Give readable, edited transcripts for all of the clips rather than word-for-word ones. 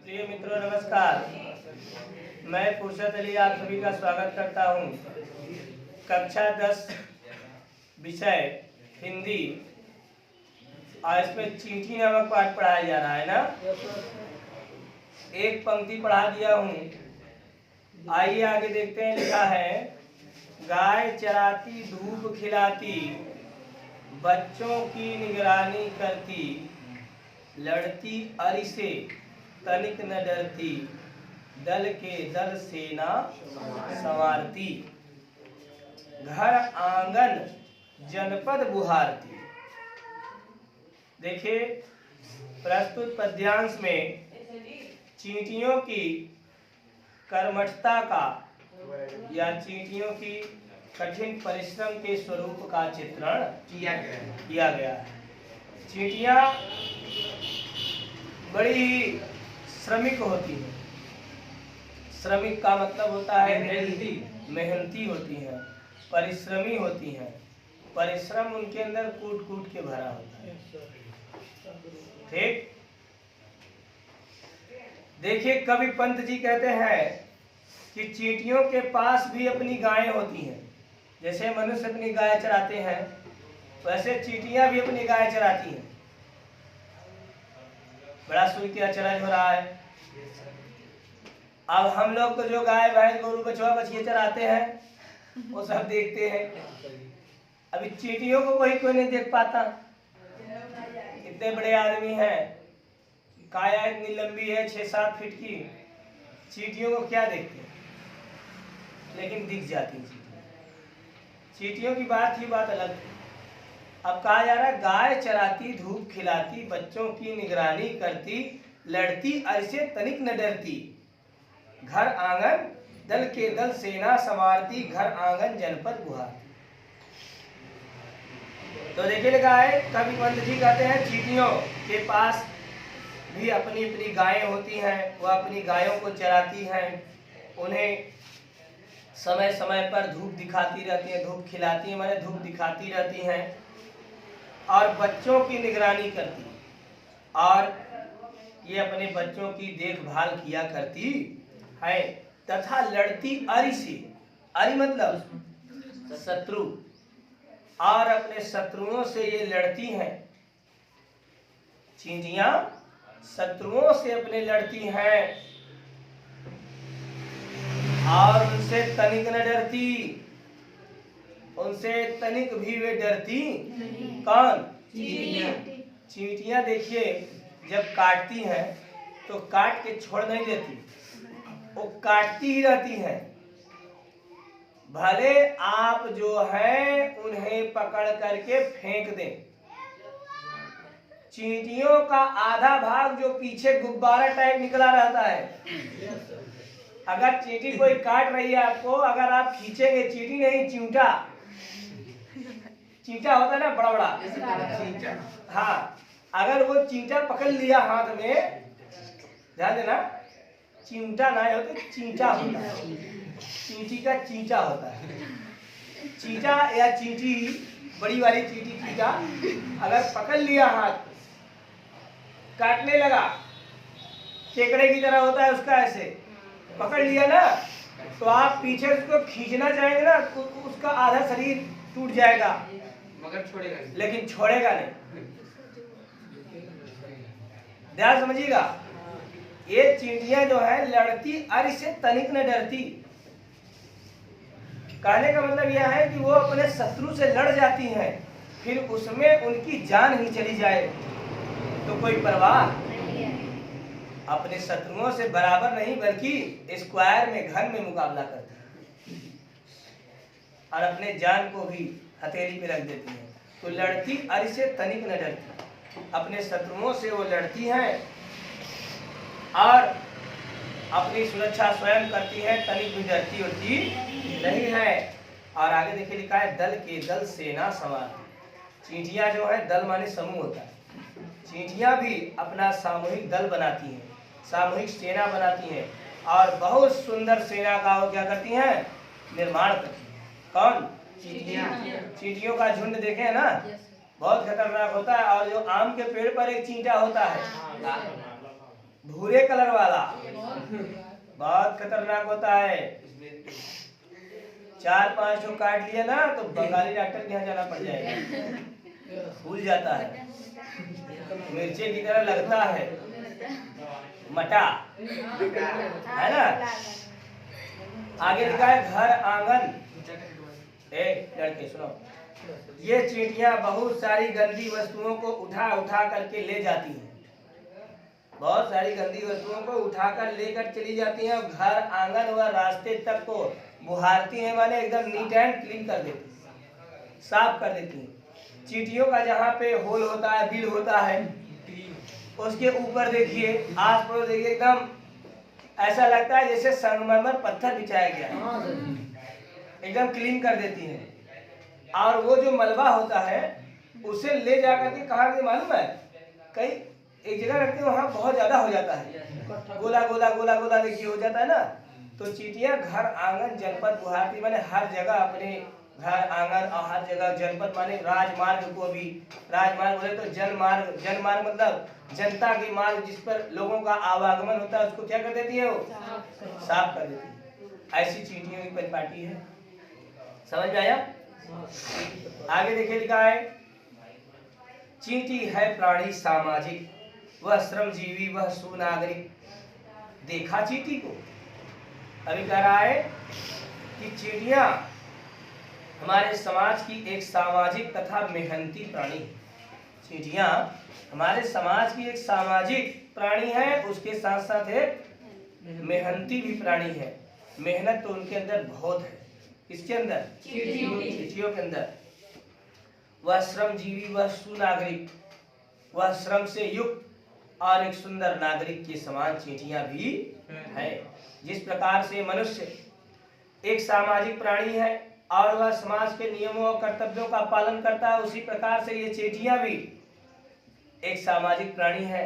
प्रिय मित्रों नमस्कार। मैं फुर्सत अली आप सभी का स्वागत करता हूं। कक्षा 10 विषय हिंदी और इसमें चींटी नामक पाठ पढ़ाया जा रहा है ना। एक पंक्ति पढ़ा दिया हूं, आइए आगे देखते हैं। लिखा है, गाय चराती धूप खिलाती, बच्चों की निगरानी करती, लड़ती अरि से तनिक न डरती, दल के दल सेना संवारती, घर आंगन जनपद बुहारती। देखिए, प्रस्तुत पद्यांश में चींटियों की कर्मठता का या चींटियों की कठिन परिश्रम के स्वरूप का चित्रण किया गया है। चींटियां बड़ी ही श्रमिक होती हैं। श्रमिक का मतलब होता है मेहनती होती हैं, परिश्रमी होती हैं। परिश्रम उनके अंदर कूट कूट के भरा होता है। ठीक। देखिए, कवि पंत जी कहते हैं कि चींटियों के पास भी अपनी गायें होती हैं। जैसे मनुष्य अपनी गाय चराते हैं, वैसे चींटियां भी अपनी गाय चराती हैं। बड़ा सुन के अचरज हो रहा है। अब हम लोग तो जो गाय भैंस गोरू बछवा बछिए चराते हैं वो सब देखते हैं। अभी चींटियों को कोई नहीं देख पाता। इतने बड़े आदमी हैं, काया इतनी लंबी है 6-7 फीट की, चींटियों को क्या देखते हैं, लेकिन दिख जाती हैं चींटियों की बात ही बात अलग है। अब कहा जा रहा है, गाय चराती धूप खिलाती, बच्चों की निगरानी करती, लड़ती अरि से तनिक न डरती, घर आंगन दल के दल सेना संवारती, घर आंगन जनपद बुहारती। तो देखिए लिखा है, कवि पंत जी कहते हैं चींटियों के पास भी अपनी अपनी गायें होती हैं। वह अपनी गायों को चराती हैं, उन्हें समय समय पर धूप दिखाती रहती हैं, धूप खिलाती हैं, माने धूप दिखाती रहती हैं, और बच्चों की निगरानी करती, और ये अपने बच्चों की देखभाल किया करती है, तथा लड़ती अरि से, अरि मतलब शत्रु, और अपने शत्रुओं से ये लड़ती हैं। चींटियां शत्रुओं से अपने लड़ती हैं और उनसे तनिक न डरती, उनसे तनिक भी वे डरती नहीं। कौन? चींटियां। चींटियां देखिए, जब काटती हैं तो काट के छोड़ नहीं देती, वो काटती ही रहती हैं। भले आप जो है उन्हें पकड़ करके फेंक दें। चींटियों का आधा भाग जो पीछे गुब्बारा टाइप निकला रहता है, अगर चींटी कोई काट रही है आपको, अगर आप खींचेंगे, चींटी नहीं चिंटा, चींटा होता है ना बड़ा बड़ा, हाँ, अगर वो चींटा पकड़ लिया हाथ में, ध्यान देना, चिंटा ना होता, चींटा होता है, चींटी का चींटा होता है। चींटा या चींटी, बड़ी वाली चींटी चींटा अगर पकड़ लिया हाथ, काटने लगा, केकड़े की तरह होता है उसका, ऐसे पकड़ लिया ना, तो आप पीछे उसको खींचना चाहेंगे ना, तो उसका आधा शरीर टूट जाएगा, मगर छोड़ेगा नहीं, लेकिन छोड़ेगा नहीं। ध्यान समझिएगा, ये चींटियां जो है लड़ती अरि से तनिक न डरती। कहने का मतलब यह है कि वो अपने शत्रु से लड़ जाती हैं, फिर उसमें उनकी जान ही चली जाए तो कोई परवाह, अपने शत्रुओं से बराबर नहीं बल्कि स्क्वायर में, घन में मुकाबला करती है, और अपने जान को भी हथेली पे रख देती हैं। तो लड़ती अरि से तनिक न डरती, अपने शत्रुओं से वो लड़ती हैं और अपनी सुरक्षा स्वयं करती है, तनिक भी डरती होती नहीं है। और आगे देखिए लिखा है, दल के दल सेना संवारती। चींटियां जो है, दल माने समूह होता है, चींटियां भी अपना सामूहिक दल बनाती हैं, सामूहिक सेना बनाती हैं, और बहुत सुंदर सेना का वो क्या करती हैं, निर्माण करती हैं। कौन? चींटियां। चींटियों का झुंड देखे ना, बहुत खतरनाक होता है। और जो आम के पेड़ पर एक चींटा होता है, भूरे कलर वाला बहुत खतरनाक होता है। 4-5 ठो काट लिया ना तो बंगाली डॉक्टर के यहाँ जाना पड़ जाएगा, फूल जाता है, मिर्ची की तरह लगता है, मटा है ना। आगे लिखा है घर आंगन। लड़के सुनो, ये चींटियां बहुत सारी गंदी वस्तुओं को उठा उठा करके ले जाती हैं, बहुत सारी गंदी वस्तुओं को उठाकर लेकर चली जाती हैं और घर आंगन व रास्ते तक को बुहारती हैं, माने एकदम नीट एंड क्लीन कर देती हैं, साफ कर देती हैं। चींटियों का जहाँ पे होल होता है, बिल होता है, उसके ऊपर देखिए, आस पड़ोस देखिए, एकदम ऐसा लगता है जैसे संगमरमर पत्थर बिछाया गया है, एकदम क्लीन कर देती हैं। और वो जो मलबा होता है उसे ले जाकर के कहाँ के मालूम है, कई एक जगह रखते हैं, वहाँ बहुत ज्यादा हो जाता है, गोला गोला गोला गोला देखिए हो जाता है ना। तो चींटियां घर आंगन जनपद बुहारती, माने हर जगह अपने घर आंगन और हर जगह जनपद माने राजमार्ग को भी, राजमार्ग बोले तो जनमार्ग, जनमार्ग मतलब जनता के मार्ग जिस पर लोगों का आवागमन होता है उसको क्या कर देती है, वो साफ कर देती है। ऐसी चींटियों की परिपाटी है, समझ में आया। आगे देखिए लिखा है चींटी है प्राणी सामाजिक, वह श्रमजीवी, वह सुनागरिक। देखा चींटी को, अभी कह रहा है कि चींटियां हमारे समाज की एक सामाजिक तथा मेहनती प्राणी। चींटियां हमारे समाज की एक सामाजिक प्राणी है, उसके साथ साथ एक मेहनती भी प्राणी है। मेहनत तो उनके अंदर बहुत है, किसके अंदर, चींटियों के अंदर। वह श्रमजीवी, वह सुनागरिक, वह श्रम से युक्त और एक सुंदर नागरिक के समान चींटियां भी है। जिस प्रकार से मनुष्य एक सामाजिक प्राणी है और वह समाज के नियमों और कर्तव्यों का पालन करता है, उसी प्रकार से ये चींटियां भी एक सामाजिक प्राणी है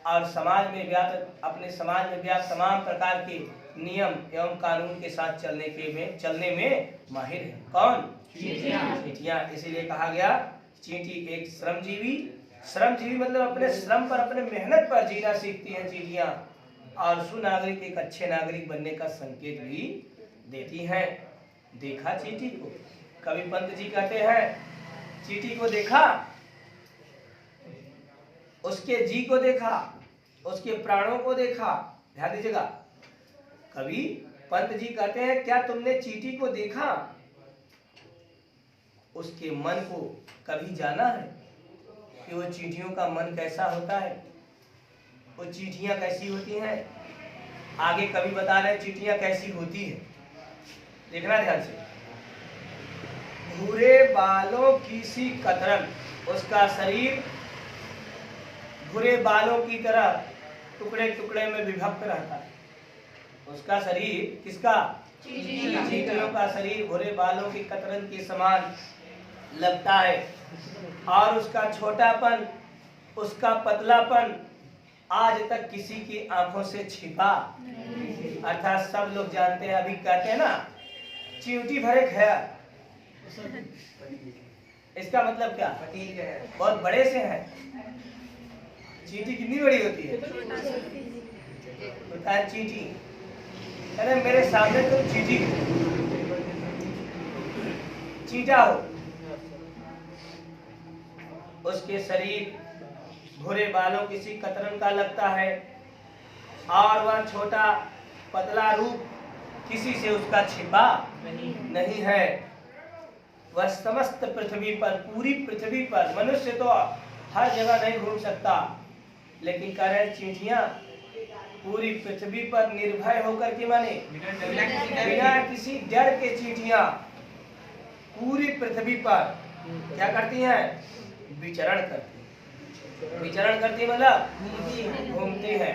और समाज में व्याप्त, अपने समाज में व्याप्त तमाम प्रकार के नियम एवं कानून के साथ चलने में माहिर है। कौन, चींटियां। इसीलिए कहा गया चींटी एक श्रमजीवी, श्रमजीवी मतलब अपने श्रम पर, अपने मेहनत पर जीना सीखती हैं चींटियां, और सुनागरिक एक अच्छे नागरिक बनने का संकेत भी देती हैं। देखा चींटी को, कवि पंत जी कहते हैं चींटी को देखा, उसके जी को देखा, उसके प्राणों को देखा। ध्यान दीजिएगा, कवि पंत जी कहते हैं क्या तुमने चींटी को देखा, उसके मन को कभी जाना है कि वो चींटियों का मन कैसा होता है, वो चींटियां कैसी होती हैं। आगे कवि बता रहे हैं चींटियां कैसी होती है, देखना ध्यान से। भूरे बालों की सी कतरन, उसका शरीर भूरे बालों की तरह टुकड़े टुकड़े में विभक्त रहता है। उसका शरीर किसका, चींटियों का शरीर भूरे बालों की कतरन के समान लगता है, और उसका छोटापन, उसका पतलापन आज तक किसी की आंखों से छिपा, अर्थात सब लोग जानते हैं। अभी कहते हैं ना चींटी भरे खैर, इसका मतलब क्या, बहुत बड़े से हैं। चींटी कितनी बड़ी होती है, होता है चींटी, अरे मेरे सामने तुम चींटी चींटा हो। उसके शरीर भूरे बालों किसी कतरन का लगता है, और वह छोटा पतला रूप किसी से उसका छिपा नहीं है। वह समस्त पृथ्वी पर, पूरी पृथ्वी पर, मनुष्य तो हर जगह नहीं घूम सकता, लेकिन कह रहे चींटियां पूरी पृथ्वी पर निर्भय होकर के, माने बिना किसी डर के चींटियां पूरी पृथ्वी पर क्या करती हैं, विचरण करती। विचरण करती मतलब घूमती है।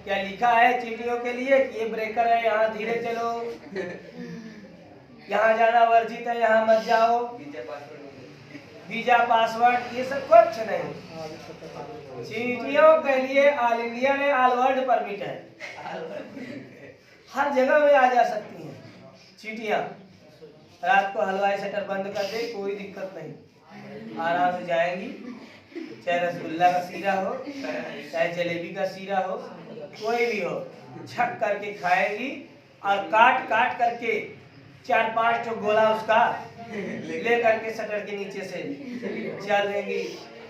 क्या लिखा है चींटियों के लिए कि ये ब्रेकर है, यहाँ धीरे चलो, यहाँ जाना वर्जित है, यहाँ मत जाओ, वीजा पासवर्ड ये सब कुछ नहीं। चींटियों के लिए ऑल इंडिया में ऑल वर्ल्ड परमिट है, हर जगह में आ जा सकती हैं चींटियां। रात को हलवाई शटर बंद कर दे, कोई दिक्कत नहीं, आराम से जाएंगी, चाहे रसगुल्ला का सीरा हो, चाहे जलेबी का सीरा हो, कोई भी हो, छक करके खाएगी और काट काट करके 4-5 ठो गोला उसका ले करके शटर के नीचे से चल देंगी।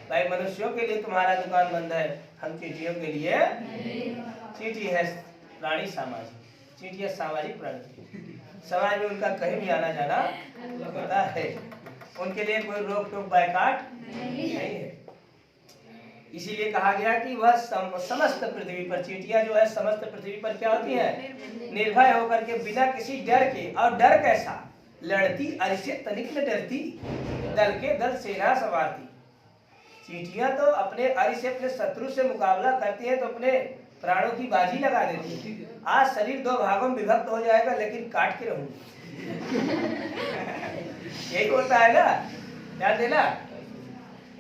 भाई मनुष्यों के लिए तुम्हारा दुकान बंद है, हम चींटियों के लिए। चींटी है प्राणी सामाजिक, चींटियां सामाजिक प्राणी, समाज में उनका कहीं भी आना जाना होता है, उनके लिए कोई रोक टोक बायकाट नहीं है। इसीलिए कहा गया कि वह समस्त पृथ्वी पर, चींटियां जो है समस्त पृथ्वी पर क्या होती हैं, निर्भय होकर के बिना किसी डर के। और डर कैसा, लड़ती अरि से तनिक न डरती, दल के दल सेना संवारती। चींटियां तो अपने अरि से, अपने शत्रु से मुकाबला करती हैं तो अपने प्राणों की बाजी लगा देती है। आज शरीर 2 भागों में विभक्त हो जाएगा लेकिन काट के रहूंगी। यही होता है ना, ध्यान देना।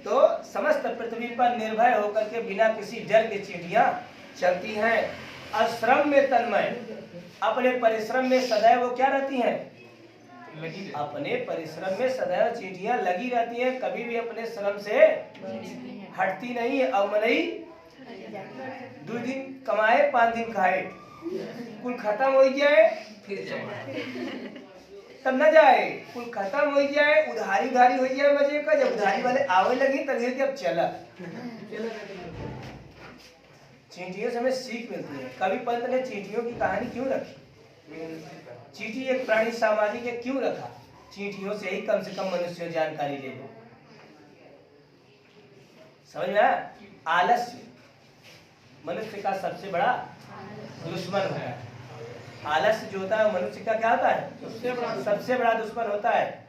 तो समस्त पृथ्वी पर निर्भय होकर के बिना किसी डर के चींटियां चलती हैं। और श्रम में तन्मय, अपने परिश्रम में सदैव वो क्या रहती हैं, अपने परिश्रम में सदैव चींटियां लगी रहती हैं, कभी भी अपने श्रम से हटती नहीं है। अवमनई 2 दिन कमाए 5 दिन खाए, कुल खत्म हो जाए फिर तब न जाए, कुल खत्म हो जाए, उधारी उधारी हो जाए मजे का। जब उधारी वाले आवे लगी तभी कि अब चला। चींटियों से हमें सीख मिलती है। कवि पंत ने चींटियों की कहानी क्यों रखी, चींटी एक प्राणी सामाजिक है, क्यों रखा, चींटियों से ही कम से कम मनुष्य जानकारी ले लो। समझ में आया? आलस्य मनुष्य का सबसे बड़ा दुश्मन होता है। आलस्य जो होता है मनुष्य का क्या होता है, सबसे बड़ा दुश्मन होता है।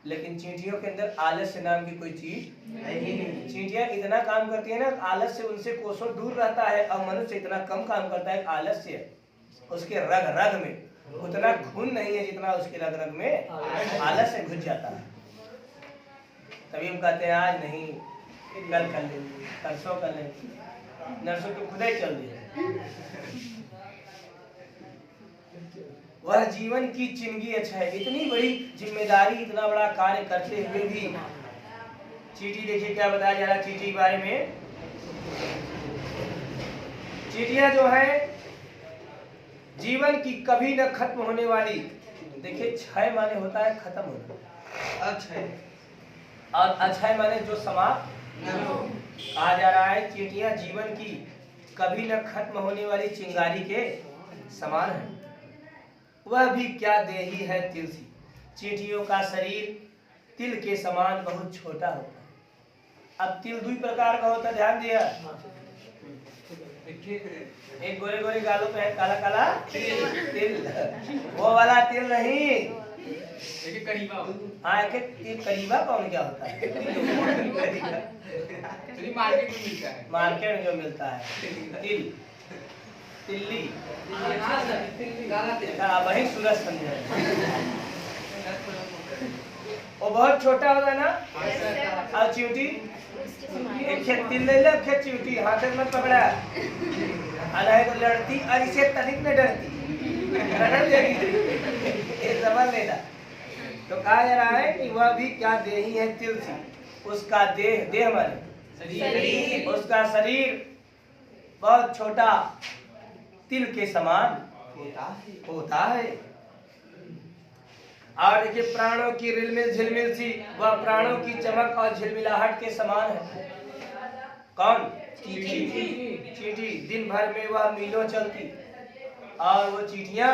लेकिन चींटियों के अंदर आलस्य नाम की कोई चीज नहीं। चींटियां इतना काम करती है ना, आलस्य उनसे कोसों दूर रहता है। और मनुष्य इतना कम काम करता है, आलस्य उसके रग रग में उतना खून नहीं है जितना उसके रग रग में आलस्य घुस जाता है। तभी हम कहते हैं आज नहीं, कल कर लेंगे, परसों कर लेंगे, नरसों तो खुद ही चल दिए। वह जीवन की चिंगी अच्छा है। इतनी बड़ी जिम्मेदारी, इतना बड़ा कार्य करते हुए भी चींटी, देखिए क्या बताया जा रहा है चींटी के बारे में। चींटियां जो है जीवन की कभी न खत्म होने वाली, देखिए क्षय माने होता है खत्म होना, अक्षय, और अक्षय माने जो समाप्त कहा जा रहा है। चींटियां जीवन की कभी न खत्म होने वाली चिंगारी के समान है। वह भी क्या देही है तिल सी, चींटियों का शरीर तिल के समान बहुत छोटा होता है। अब तिल 2 प्रकार का होता है, ध्यान दिया। एक गोरे गोरे गालों पे है काला काला तिल, वो वाला तिल नहीं। एक करीबा, हाँ एक तिल करीबा कौन क्या होता है, मार्केट में मिलता है, मार्केट में जो मिलता है तिल, तिल्ली, वही सूरज समझे। वो बहुत छोटा होता है ना। और चींटी एक खेत तिल ले लो, खेत चींटी हाथ में पकड़ा, अरे तो लड़ती और इसे तनिक न डरती, रगड़ देगी, ये समझ लेना। तो कहा जा रहा है कि वह भी क्या देही है तिल सी, उसका देह, देह माने शरीर, उसका शरीर बहुत छोटा तिल के समान होता है। और देखिए प्राणों की रिलमिल झिलमिल सी, वह प्राणों की चमक और झिलमिलाहट के समान है। कौन? चींटी। चींटी दिन भर में वह मीलों चलती, और वो चींटियां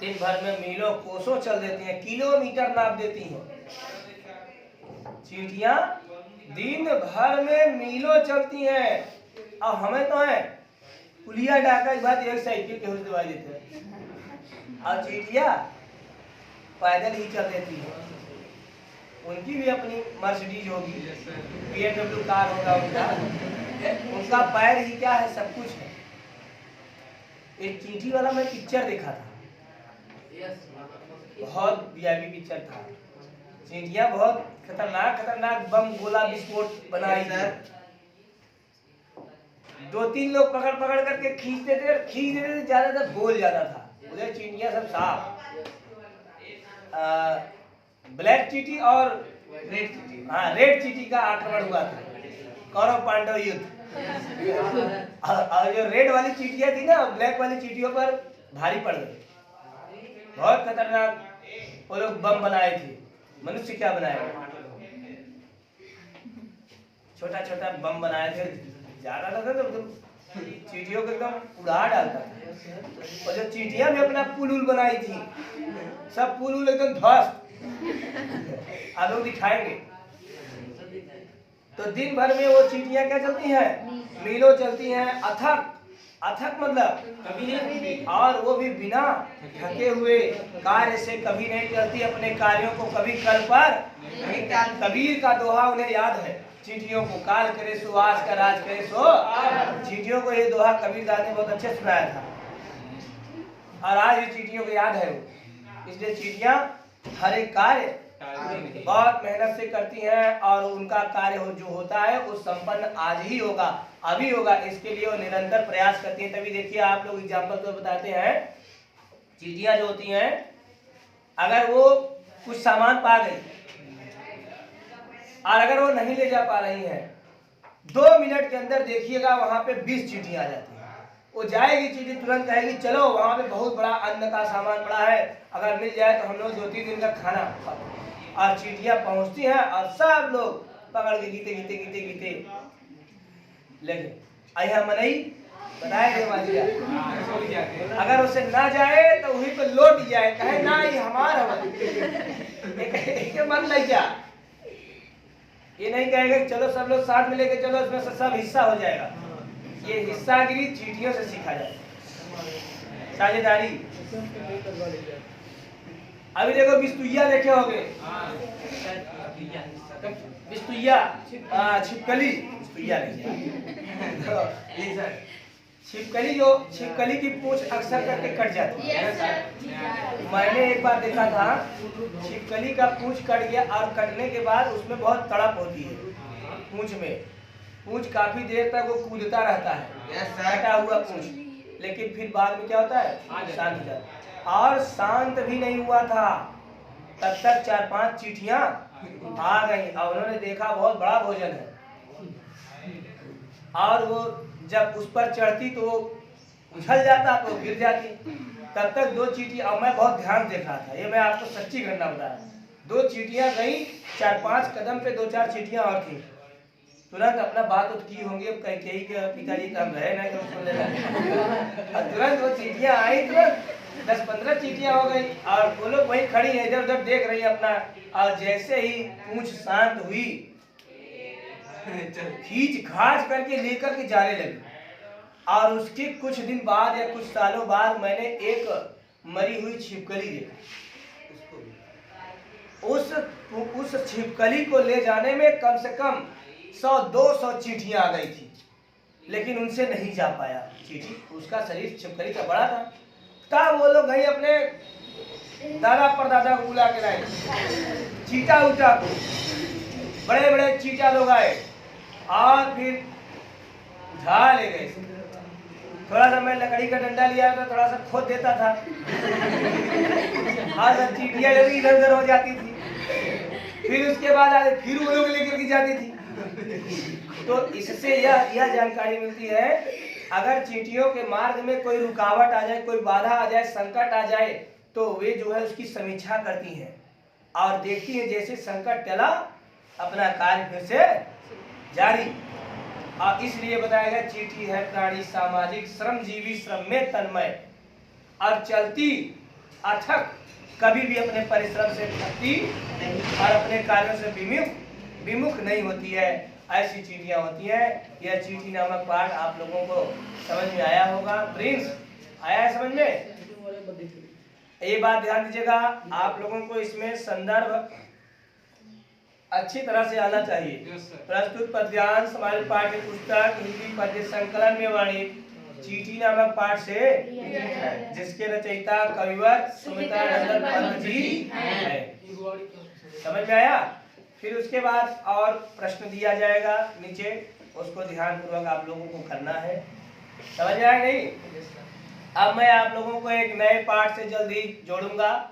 दिन भर में मीलों कोसों चल देती हैं, किलोमीटर नाप देती हैं। चींटियां दिन भर में मीलों चलती हैं। और हमें तो है पुलिया डाका के बाद एक साइकिल के होश दवा देते हैं, और चींटियां पैदल ही चल देती है। उनकी भी अपनी मर्सिडीज होगी, BMW कार होगा उनका पैर ही क्या है, सब कुछ है। एक चींटी वाला मैं पिक्चर देखा था, बहुत VIP पिक्चर था। चींटियां बहुत खतरनाक खतरनाक बम गोला विस्फोट बनाई थी। 2-3 लोग पकड़ पकड़ करके खींचते थे, ज्यादातर गोल ज्यादा था। उधर चींटियां सब साफ, ब्लैक चींटी और रेड चींटी, हाँ, रेड चींटी का आक्रमण हुआ था, कौरव पांडव युद्ध। और जो रेड वाली चींटियां थी ना, ब्लैक वाली चींटियों पर भारी पड़ गई। बहुत खतरनाक वो लोग बम बनाए थे। मनुष्य क्या बनाएगा, छोटा छोटा बम बनाए थे, ज्यादा लगा तो चींटियों को एकदम उड़ा डालता था। और जो चींटियां भी अपना पुल बनाई थी, सब पुल एकदम ध्वस्त। आप लोग दिखाएंगे तो दिन भर में वो चींटियां क्या चलती हैं, मीलों चलती हैं, अथक अथक मतलब कभी नहीं, और वो भी बिना थके हुए कार्य से कभी नहीं चलती अपने कार्यों को कभी कल पर। कबीर का दोहा उन्हें याद है, चींटियों को काल करे सो आज का राज करे सो। चींटियों को ये दोहा कबीरदास ने बहुत अच्छे सुनाया था और आज भी चींटियों को याद है वो। इसलिए चींटियां हर एक कार्य बहुत मेहनत से करती हैं और उनका कार्य जो होता है वो संपन्न आज ही होगा, अभी होगा, इसके लिए वो निरंतर प्रयास करती हैं। तभी देखिए आप लोग एग्जाम्पल तो बताते हैं, चींटियां जो होती हैं अगर वो कुछ सामान पा गई और अगर वो नहीं ले जा पा रही हैं, 2 मिनट के अंदर देखिएगा वहां पे 20 चींटियां आ जाती हैं। वो जाएगी चींटी, तुरंत कहेगी चलो वहां पे बहुत बड़ा अन्न का सामान पड़ा है, अगर मिल जाए तो हम लोग 2-3 दिन का खाना। और चींटियां पहुंचती हैं और सब लोग पकड़ के गीते गीते गीते गीते लेकिन अया मनई बनाए गए वाली अगर उसे ना जाए तो वहीं पे लौट जाए, कहे ना ये हमारा मन लग जा। ये नहीं कहेगा चलो सब लोग साथ में लेके चलो, उसमें से सब हिस्सा हो जाएगा। ये हिस्सागिरी चींटियों से सीखा जाए, साझेदारी। अभी देखो बिस्तुइया देखे होंगे, बिस्तुइया छिपकली, बिस्तुइया नहीं छिपकली, जो छिपकली की पूंछ अक्सर करके कट जाती है। मैंने एक बार देखा था छिपकली का पूंछ कट गया और कटने के बाद उसमें बहुत तड़प होती है पूंछ में, पूंछ काफी देर तक वो कूदता रहता है कटा हुआ पूंछ, लेकिन फिर बाद में क्या होता है, शांत हो जाता है। और शांत भी नहीं हुआ था तब तक 4-5 चींटियां आ गई और उन्होंने देखा बहुत बड़ा भोजन है, और वो जब उस पर चढ़ती तो वो उछल जाता तो गिर जाती। तब तक 2 चींटियां, और मैं बहुत ध्यान देख रहा था, ये मैं आपको सच्ची घटना बता रहा हूं। 2 चींटियां गई, 4-5 कदम पे 2-4 चींटियां और थी। तुरंत अपना बात की होंगी, अब कहीं के पिताजी काम रहे ना तो सुन लेना। तुरंत वो चींटियां आई, तुरंत 10-15 चींटियां हो गई और वो लोग वहीं खड़ी है, इधर उधर देख रही है अपना। और जैसे ही पूंछ शांत हुई, खींच खाच करके लेकर के जाने लगी। और उसके कुछ दिन बाद या कुछ सालों बाद मैंने एक मरी हुई छिपकली देखा। उस छिपकली को ले जाने में कम से कम 100-200 चींटियां आ गई थी, लेकिन उनसे नहीं जा पाया चींटी, उसका शरीर छिपकली का बड़ा था। तब वो लोग गई अपने दादा परदादा को बुला के लाए, चीटा उटा को, बड़े बड़े चीटा लोग आए और फिर उठा ले गए। थोड़ा सा मैं लकड़ी का डंडा लिया था, थोड़ा सा खोद देता था और सब चीटियां लोग इधर उधर हो जाती थी। फिर उसके बाद आगे फिर वो लोग लेकर के जाती थी। तो इससे यह जानकारी मिलती है, अगर चींटियों के मार्ग में कोई रुकावट आ जाए, कोई बाधा आ जाए, संकट आ जाए, तो वे जो है उसकी समीक्षा करती हैं और देखती हैं जैसे संकट टला अपना कार्य फिर से जारी। और इसलिए बताया गया चींटी है प्राणी सामाजिक, श्रमजीवी, श्रम में तन्मय और चलती अथक, कभी भी अपने परिश्रम से थकती और अपने कार्यों से विमुख नहीं होती है। ऐसी चींटियां होती हैं। यह चींटी नामक पाठ आप लोगों को समझ में आया होगा। प्रिंस आया है समझ में? ये बात ध्यान दीजिएगा, आप लोगों को इसमें संदर्भ अच्छी तरह से आना चाहिए। प्रस्तुत पद्यांश हमारे पाठ्य पुस्तक हिंदी पद्य संकलन में वर्णित चींटी नामक पाठ से, जिसके रचयिता कविवर सुमित्रानंदन पंत जी है। समझ में आया? फिर उसके बाद और प्रश्न दिया जाएगा नीचे, उसको ध्यान पूर्वक आप लोगों को करना है। समझ में आया नहीं? अब मैं आप लोगों को एक नए पाठ से जल्दी जोड़ूंगा।